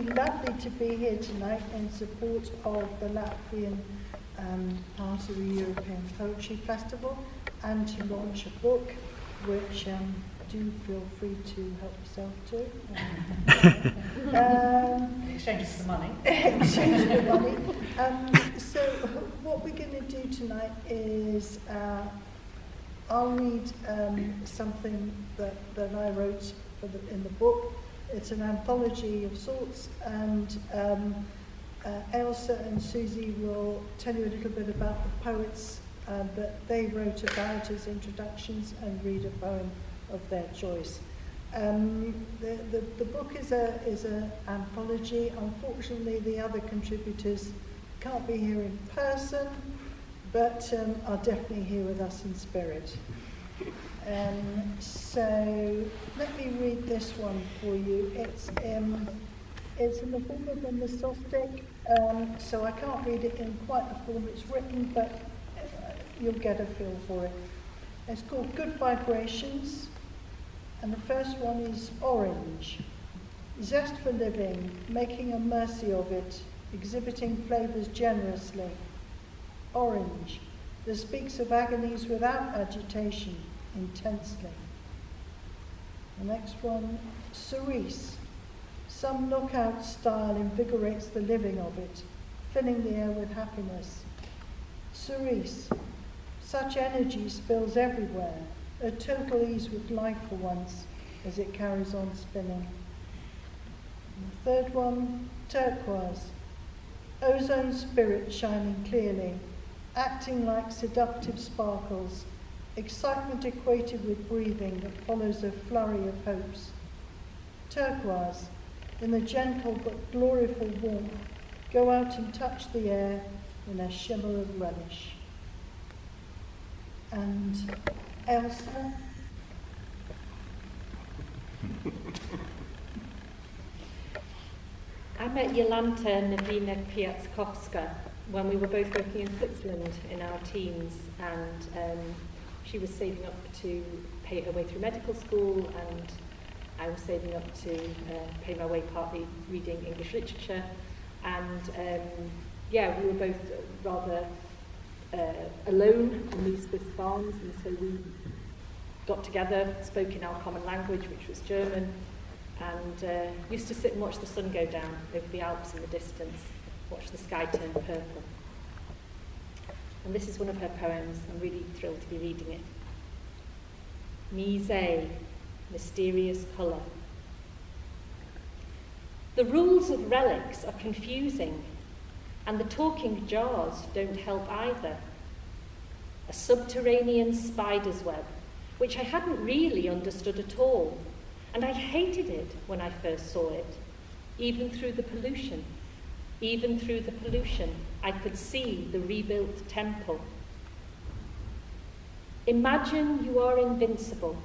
lovely to be here tonight in support of the Latvian part of the European Poetry Festival and to launch a book which do feel free to help yourself to. Exchange for money. Exchange for money. So what we're going to do tonight is I'll read something that I wrote in the book. It's an anthology of sorts, and Ailsa and Susie will tell you a little bit about the poets that they wrote about as introductions and read a poem of their choice. The book is an anthology. Unfortunately, the other contributors can't be here in person, but are definitely here with us in spirit. So let me read this one for you. It's in the form of a mesostic, so I can't read it in quite the form it's written, but you'll get a feel for it. It's called Good Vibrations, and the first one is Orange. Zest for living, making a mercy of it, exhibiting flavours generously. Orange, that speaks of agonies without agitation, intensely. The next one, Cerise. Some knockout style invigorates the living of it, filling the air with happiness. Cerise, such energy spills everywhere, a total ease with life for once as it carries on spinning. And the third one, Turquoise. Ozone spirit shining clearly, acting like seductive sparkles, excitement equated with breathing that follows a flurry of hopes. Turquoise, in the gentle but gloriful warmth, go out and touch the air in a shimmer of relish. And Ailsa? I met Jolanta Nowina Kwiatkowska when we were both working in Switzerland in our teens, and she was saving up to pay her way through medical school, and I was saving up to pay my way partly reading English literature, and we were both rather alone on these Swiss farms, and so we got together, spoke in our common language, which was German, and used to sit and watch the sun go down over the Alps in the distance, watch the sky turn purple. And this is one of her poems. I'm really thrilled to be reading it. Mise, mysterious colour. The rules of relics are confusing, and the talking jars don't help either. A subterranean spider's web, which I hadn't really understood at all, and I hated it when I first saw it, even through the pollution. Even through the pollution, I could see the rebuilt temple. Imagine you are invincible,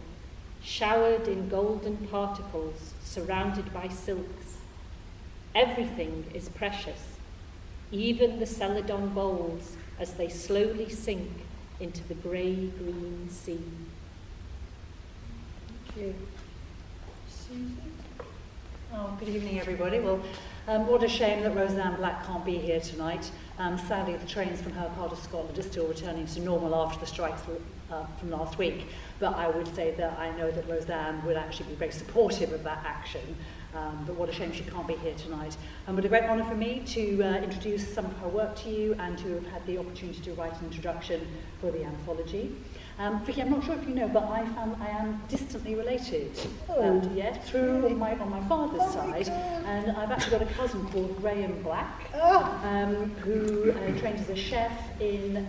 showered in golden particles, surrounded by silks. Everything is precious, even the celadon bowls as they slowly sink into the grey-green sea. Thank you. Susie? Oh, good evening, everybody. Well, what a shame that Roseanne Black can't be here tonight. Sadly, the trains from her part of Scotland are still returning to normal after the strikes from last week. But I would say that I know that Roseanne would actually be very supportive of that action. But what a shame she can't be here tonight. But a great honour for me to introduce some of her work to you and to have had the opportunity to write an introduction for the anthology. Vicki, I'm not sure if you know, but I am distantly related. Through on my father's side, and I've actually got a cousin called Graham Black, who trained as a chef in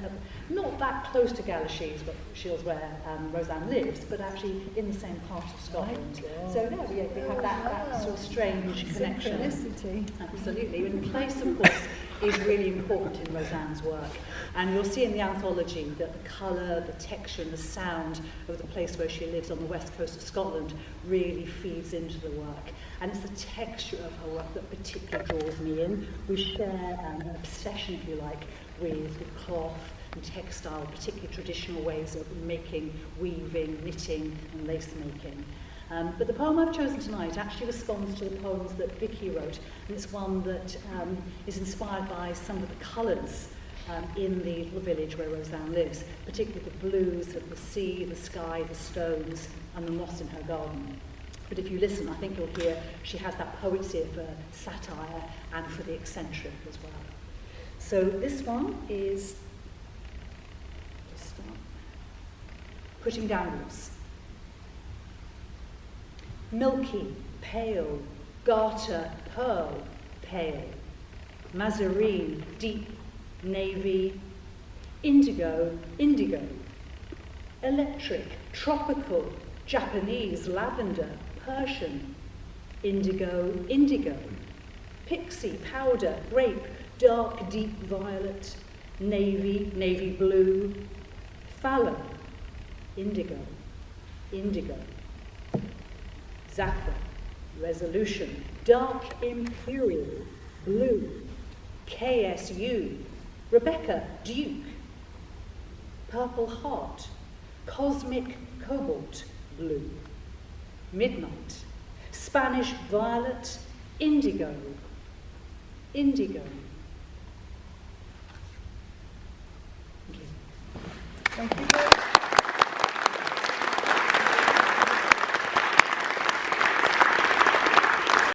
not that close to Galashiels, but Shields where Roseanne lives, but actually in the same part of Scotland. So we have that sort of strange connection. Synchronicity. Absolutely. And place, of course, is really important in Roseanne's work. And you'll see in the anthology that the colour, the texture and the sound of the place where she lives on the west coast of Scotland really feeds into the work. And it's the texture of her work that particularly draws me in. We share an obsession, if you like, with cloth and textile, particularly traditional ways of making, weaving, knitting and lace making. But the poem I've chosen tonight actually responds to the poems that Vicki wrote, and it's one that is inspired by some of the colours in the little village where Roseanne lives, particularly the blues of the sea, the sky, the stones, and the moss in her garden. But if you listen, I think you'll hear she has that poetry for satire and for the eccentric as well. So this one is, just start, Putting Down Roots. Milky, pale, garter, pearl, pale, mazarine, deep, navy, indigo, indigo, electric, tropical, Japanese, lavender, Persian, indigo, indigo, pixie, powder, grape, dark, deep violet, navy, navy blue, fallow, indigo, indigo, saffron, resolution, dark imperial, blue, KSU, Rebecca, Duke, purple heart, cosmic cobalt blue, midnight, Spanish violet, indigo, indigo. Thank you very